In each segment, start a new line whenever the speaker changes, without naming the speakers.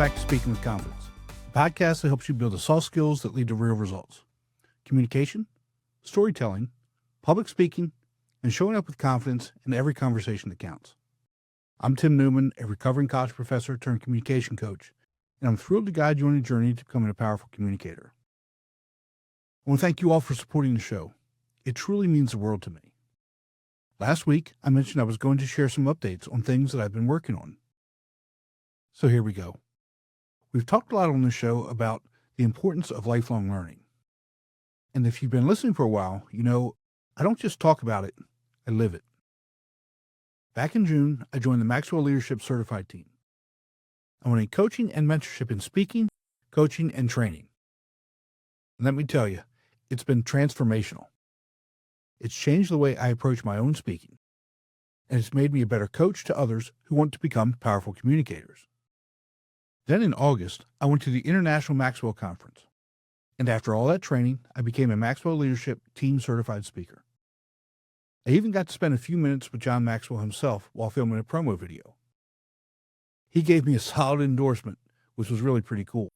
back to Speaking with Confidence, a podcast that helps you build the soft skills that lead to real results. Communication, storytelling, public speaking, and showing up with confidence in every conversation that counts. I'm Tim Newman, a recovering college professor turned communication coach, and I'm thrilled to guide you on a journey to becoming a powerful communicator. I want to thank you all for supporting the show. It truly means the world to me. Last week, I mentioned I was going to share some updates on things that I've been working on. So here we go. We've talked a lot on the show about the importance of lifelong learning. And if you've been listening for a while, you know I don't just talk about it, I live it. Back in June, I joined the Maxwell Leadership Certified team. I went in coaching and mentorship in speaking, coaching, and training. And let me tell you, it's been transformational. It's changed the way I approach my own speaking, and it's made me a better coach to others who want to become powerful communicators. Then in August, I went to the International Maxwell Conference. And after all that training, I became a Maxwell Leadership Team Certified Speaker. I even got to spend a few minutes with John Maxwell himself while filming a promo video. He gave me a solid endorsement, which was really pretty cool.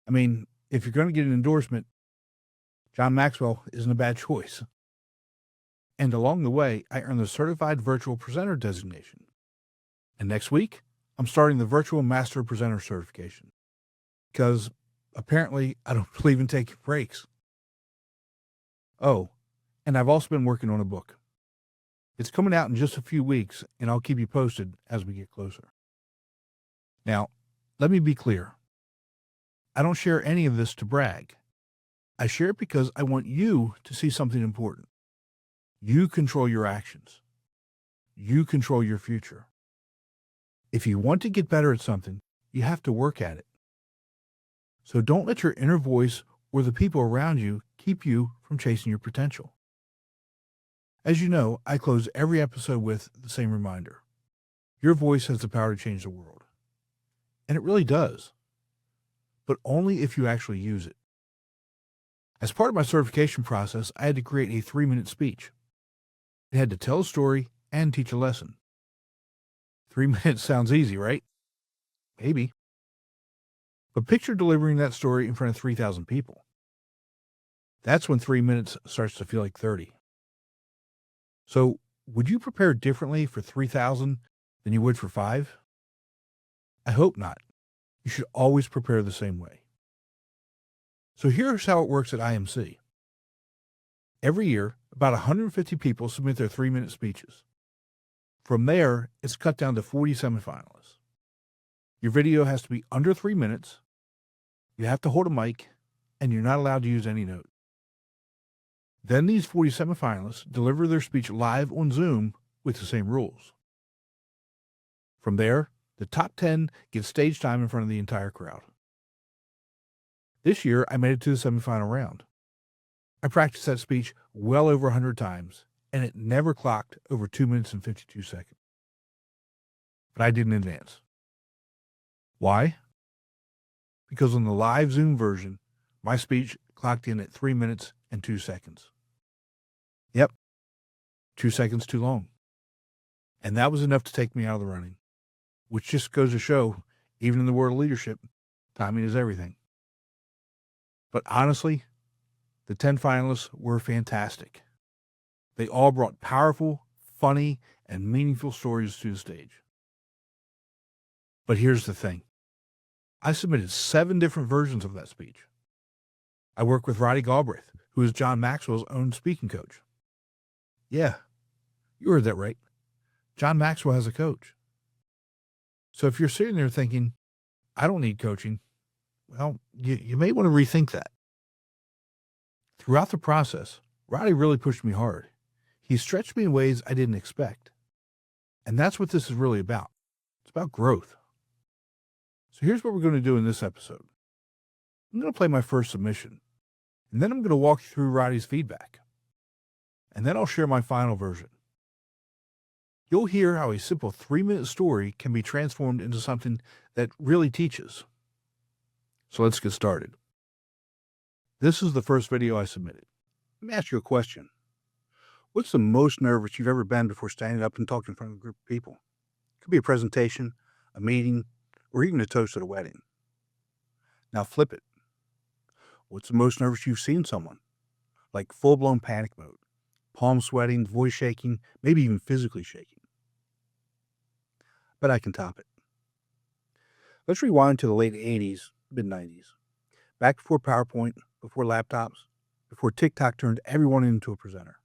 I mean, if you're going to get an endorsement, John Maxwell isn't a bad choice. And along the way, I earned the Certified Virtual Presenter designation. And next week, I'm starting the Virtual Master Presenter certification. Because apparently, I don't believe in taking breaks. Oh, and I've also been working on a book. It's coming out in just a few weeks, and I'll keep you posted as we get closer. Now, let me be clear. I don't share any of this to brag. I share it because I want you to see something important. You control your actions. You control your future. If you want to get better at something, you have to work at it. So don't let your inner voice or the people around you keep you from chasing your potential. As you know, I close every episode with the same reminder. Your voice has the power to change the world. And it really does. But only if you actually use it. As part of my certification process, I had to create a 3-minute speech. It had to tell a story and teach a lesson. 3 minutes sounds easy, right? Maybe. But picture delivering that story in front of 3,000 people. That's when 3 minutes starts to feel like 30. So, would you prepare differently for 3,000 than you would for 5? I hope not. You should always prepare the same way. So here's how it works at IMC. Every year, about 150 people submit their 3-minute speeches. From there, it's cut down to 40 semifinalists. Your video has to be under 3 minutes, you have to hold a mic, and you're not allowed to use any notes. Then these 40 semifinalists deliver their speech live on Zoom with the same rules. From there, the top 10 get stage time in front of the entire crowd. This year, I made it to the semifinal round. I practiced that speech well over 100 times, and it never clocked over 2 minutes and 52 seconds. But I didn't advance. Why? Because on the live Zoom version, my speech clocked in at 3 minutes and 2 seconds. Yep, 2 seconds too long. And that was enough to take me out of the running, which just goes to show, even in the world of leadership, timing is everything. But honestly, the 10 finalists were fantastic. They all brought powerful, funny, and meaningful stories to the stage. But here's the thing. I submitted 7 different versions of that speech. I work with Roddy Galbraith, who is John Maxwell's own speaking coach. Yeah, you heard that right. John Maxwell has a coach. So if you're sitting there thinking, I don't need coaching, well, you may want to rethink that. Throughout the process, Roddy really pushed me hard. He stretched me in ways I didn't expect. And that's what this is really about. It's about growth. So here's what we're going to do in this episode. I'm going to play my first submission, and then I'm going to walk you through Roddy's feedback. And then I'll share my final version. You'll hear how a simple 3-minute story can be transformed into something that really teaches. So let's get started. This is the first video I submitted. Let me ask you a question. What's the most nervous you've ever been before standing up and talking in front of a group of people? It could be a presentation, a meeting, or even a toast at a wedding. Now flip it. What's the most nervous you've seen someone? Like full-blown panic mode, palms sweating, voice shaking, maybe even physically shaking. But I can top it. Let's rewind to the late 80s, mid-90s. Back before PowerPoint, before laptops, before TikTok turned everyone into a presenter.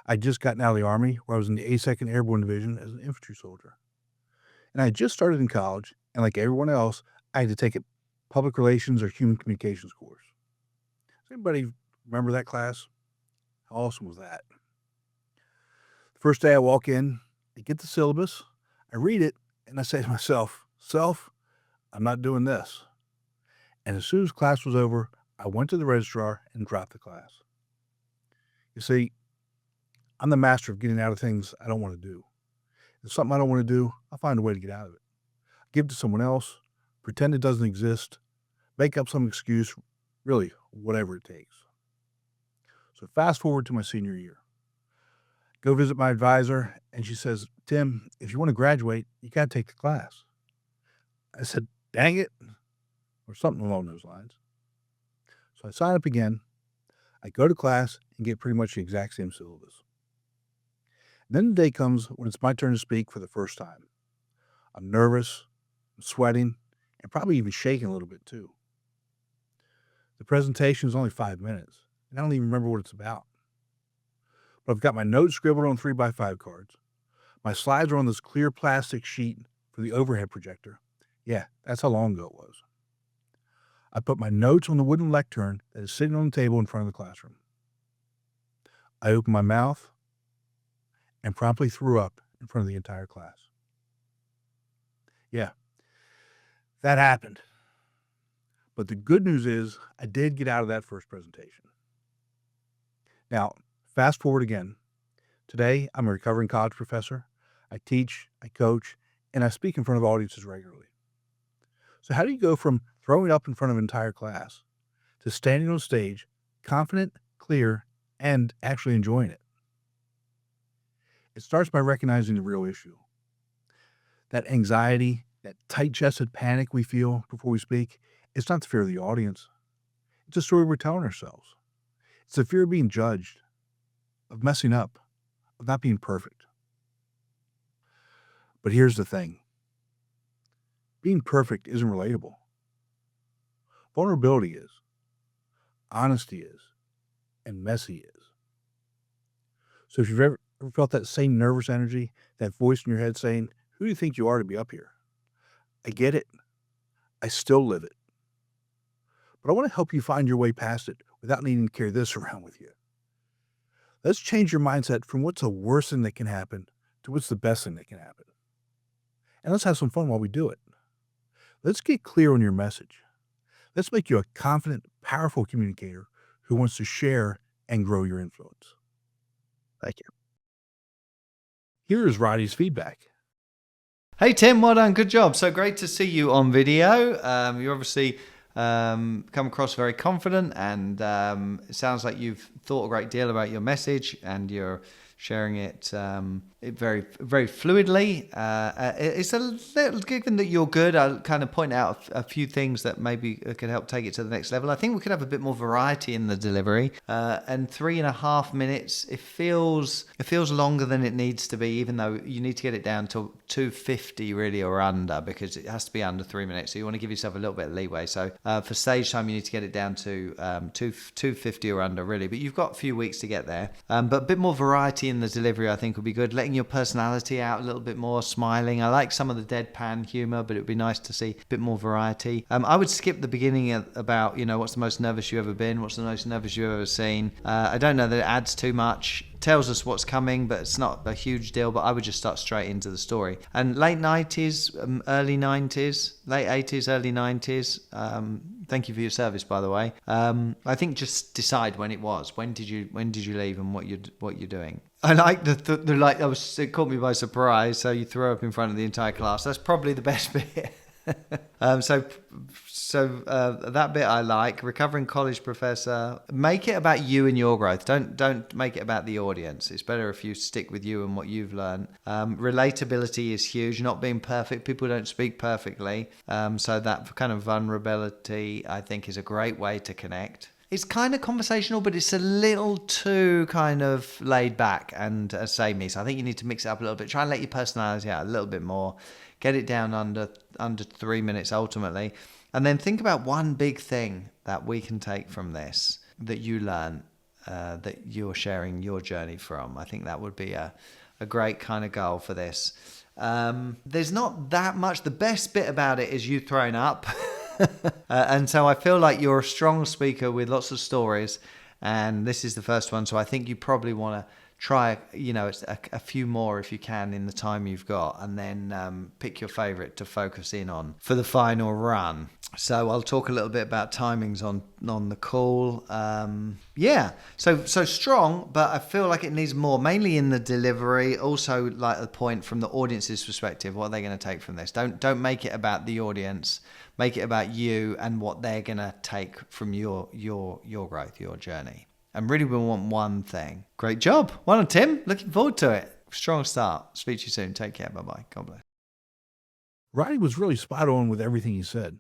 I'd just gotten out of the Army, where I was in the 82nd Airborne Division as an infantry soldier. And I had just started in college, and like everyone else, I had to take a public relations or human communications course. Does anybody remember that class? How awesome was that? The first day I walk in, I get the syllabus, I read it, and I say to myself, "Self, I'm not doing this." And as soon as class was over, I went to the registrar and dropped the class. You see, I'm the master of getting out of things I don't want to do. If something I don't want to do, I'll find a way to get out of it. Give it to someone else, pretend it doesn't exist, make up some excuse, really, whatever it takes. So fast forward to my senior year. Go visit my advisor, and she says, "Tim, if you want to graduate, you got to take the class." I said, "Dang it," or something along those lines. So I sign up again. I go to class and get pretty much the exact same syllabus. And then the day comes when it's my turn to speak for the first time. I'm nervous, I'm sweating, and probably even shaking a little bit too. The presentation is only 5 minutes, and I don't even remember what it's about. But I've got my notes scribbled on 3x5 cards. My slides are on this clear plastic sheet for the overhead projector. Yeah, that's how long ago it was. I put my notes on the wooden lectern that is sitting on the table in front of the classroom. I opened my mouth and promptly threw up in front of the entire class. Yeah, that happened. But the good news is I did get out of that first presentation. Now, fast forward again. Today, I'm a recovering college professor. I teach, I coach, and I speak in front of audiences regularly. So how do you go from throwing up in front of an entire class to standing on stage, confident, clear, and actually enjoying it? It starts by recognizing the real issue. That anxiety, that tight-chested panic we feel before we speak, it's not the fear of the audience. It's a story we're telling ourselves. It's the fear of being judged, of messing up, of not being perfect. But here's the thing. Being perfect isn't relatable. Vulnerability is. Honesty is. And messy is. So if you've ever felt that same nervous energy, that voice in your head saying, "Who do you think you are to be up here?" I get it. I still live it. But I want to help you find your way past it without needing to carry this around with you. Let's change your mindset from what's the worst thing that can happen to what's the best thing that can happen. And let's have some fun while we do it. Let's get clear on your message. Let's make you a confident, powerful communicator who wants to share and grow your influence. Thank you. Here is Roddy's feedback.
Hey Tim, well done, good job. So great to see you on video. You obviously come across very confident, and it sounds like you've thought a great deal about your message and you're sharing it very, very fluidly. It's a little, given that you're good, I'll kind of point out a few things that maybe could help take it to the next level. I think we could have a bit more variety in the delivery. And 3.5 minutes, it feels longer than it needs to be, even though you need to get it down to 250 really or under, because it has to be under 3 minutes. So you want to give yourself a little bit of leeway. So for stage time, you need to get it down to 250 or under really, but you've got a few weeks to get there. But a bit more variety in the delivery, I think, would be good. Letting your personality out a little bit more, smiling. I like some of the deadpan humor, but it would be nice to see a bit more variety. I would skip the beginning about, what's the most nervous you've ever been? What's the most nervous you've ever seen? I don't know that it adds too much. Tells us what's coming, but it's not a huge deal. But I would just start straight into the story. And late 90s, early 90s, late 80s, early 90s. Thank you for your service, by the way. I think just decide when it was. When did you leave, and what you're doing. I like it caught me by surprise. So you throw up in front of the entire class. That's probably the best bit. That bit I like. Recovering college professor. Make it about you and your growth. Don't make it about the audience. It's better if you stick with you and what you've learned. Relatability is huge. Not being perfect. People don't speak perfectly. So that kind of vulnerability, I think, is a great way to connect. It's kind of conversational, but it's a little too kind of laid back and samey. So I think you need to mix it up a little bit. Try and let your personality out a little bit more. Get it down under 3 minutes ultimately. And then think about one big thing that we can take from this that you learn, that you're sharing your journey from. I think that would be a great kind of goal for this. There's not that much. The best bit about it is you throwing up. And so I feel like you're a strong speaker with lots of stories, and this is the first one. So I think you probably want to try, a few more if you can in the time you've got, and then pick your favorite to focus in on for the final run. So I'll talk a little bit about timings on the call. So strong, but I feel like it needs more, mainly in the delivery. Also, like the point from the audience's perspective, what are they going to take from this? Don't make it about the audience. Make it about you and what they're going to take from your growth, your journey. And really we want one thing. Great job. Well done, Tim. Looking forward to it. Strong start. Speak to you soon. Take care. Bye-bye. God bless.
Roddy was really spot on with everything he said.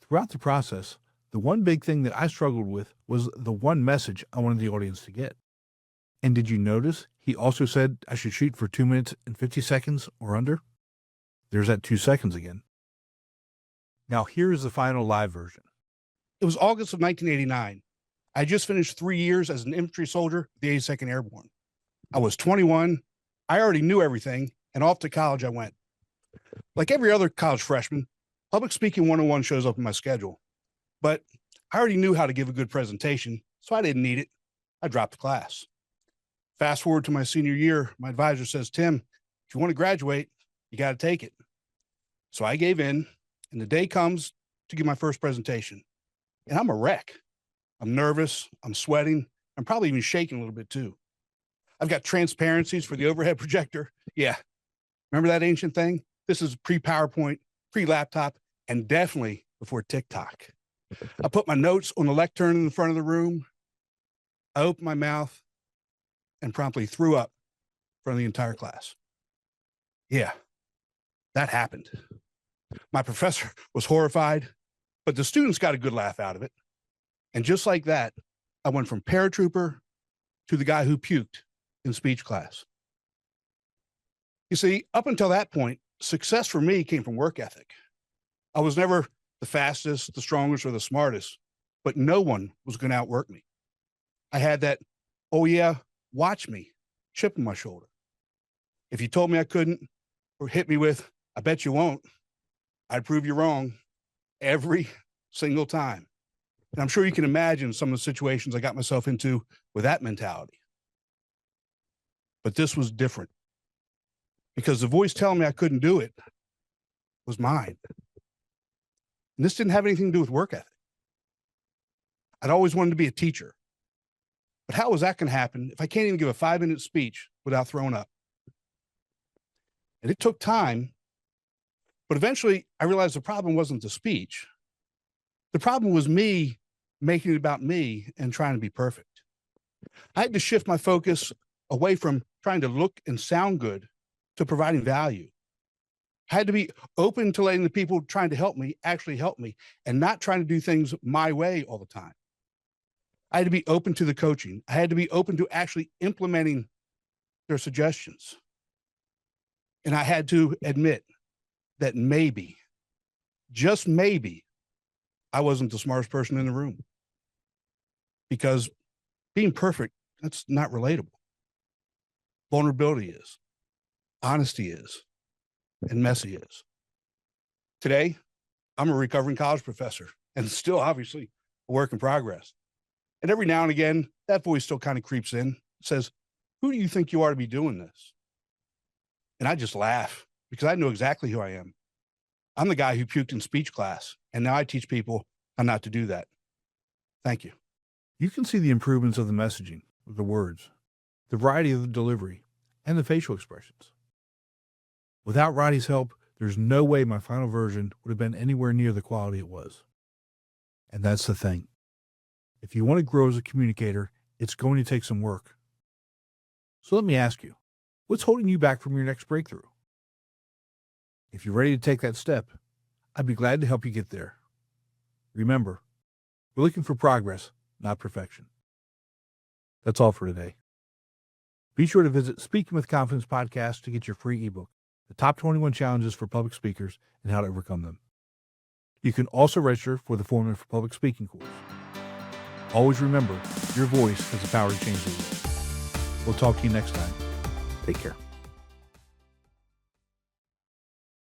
Throughout the process, the one big thing that I struggled with was the one message I wanted the audience to get. And did you notice he also said I should shoot for 2 minutes and 50 seconds or under? There's that 2 seconds again. Now here's the final live version. It was August of 1989. I just finished 3 years as an infantry soldier, the 82nd Airborne. I was 21. I already knew everything, and off to college I went. Like every other college freshman, public speaking 101 shows up in my schedule. But I already knew how to give a good presentation, so I didn't need it. I dropped the class. Fast forward to my senior year, my advisor says, Tim, if you want to graduate, you got to take it. So I gave in, and the day comes to give my first presentation. And I'm a wreck. I'm nervous. I'm sweating. I'm probably even shaking a little bit too. I've got transparencies for the overhead projector. Yeah. Remember that ancient thing? This is pre-PowerPoint, pre-laptop, and definitely before TikTok. I put my notes on the lectern in the front of the room. I opened my mouth and promptly threw up in front of the entire class. Yeah, that happened. My professor was horrified, but the students got a good laugh out of it. And just like that, I went from paratrooper to the guy who puked in speech class. You see, up until that point, success for me came from work ethic. I was never the fastest, the strongest, or the smartest, but no one was going to outwork me. I had that, oh yeah, watch me, chip on my shoulder. If you told me I couldn't, or hit me with, I bet you won't, I'd prove you wrong every single time. And I'm sure you can imagine some of the situations I got myself into with that mentality. But this was different because the voice telling me I couldn't do it was mine. And this didn't have anything to do with work ethic. I'd always wanted to be a teacher. But how is that going to happen if I can't even give a 5-minute speech without throwing up? And it took time. But eventually, I realized the problem wasn't the speech. The problem was me making it about me and trying to be perfect. I had to shift my focus away from trying to look and sound good to providing value. I had to be open to letting the people trying to help me actually help me and not trying to do things my way all the time. I had to be open to the coaching. I had to be open to actually implementing their suggestions. And I had to admit that maybe, just maybe, I wasn't the smartest person in the room. Because being perfect, that's not relatable. Vulnerability is, honesty is, and messy is. Today, I'm a recovering college professor and still obviously a work in progress. And every now and again, that voice still kind of creeps in, says, who do you think you are to be doing this? And I just laugh because I know exactly who I am. I'm the guy who puked in speech class, and now I teach people how not to do that. Thank you. You can see the improvements of the messaging, of the words, the variety of the delivery, and the facial expressions. Without Roddy's help, there's no way my final version would have been anywhere near the quality it was. And that's the thing. If you want to grow as a communicator, it's going to take some work. So let me ask you, what's holding you back from your next breakthrough? If you're ready to take that step, I'd be glad to help you get there. Remember, we're looking for progress, not perfection. That's all for today. Be sure to visit Speaking with Confidence podcast to get your free ebook, The Top 21 Challenges for Public Speakers and How to Overcome Them. You can also register for the Formula for Public Speaking course. Always remember, your voice has the power to change the world. We'll talk to you next time. Take care.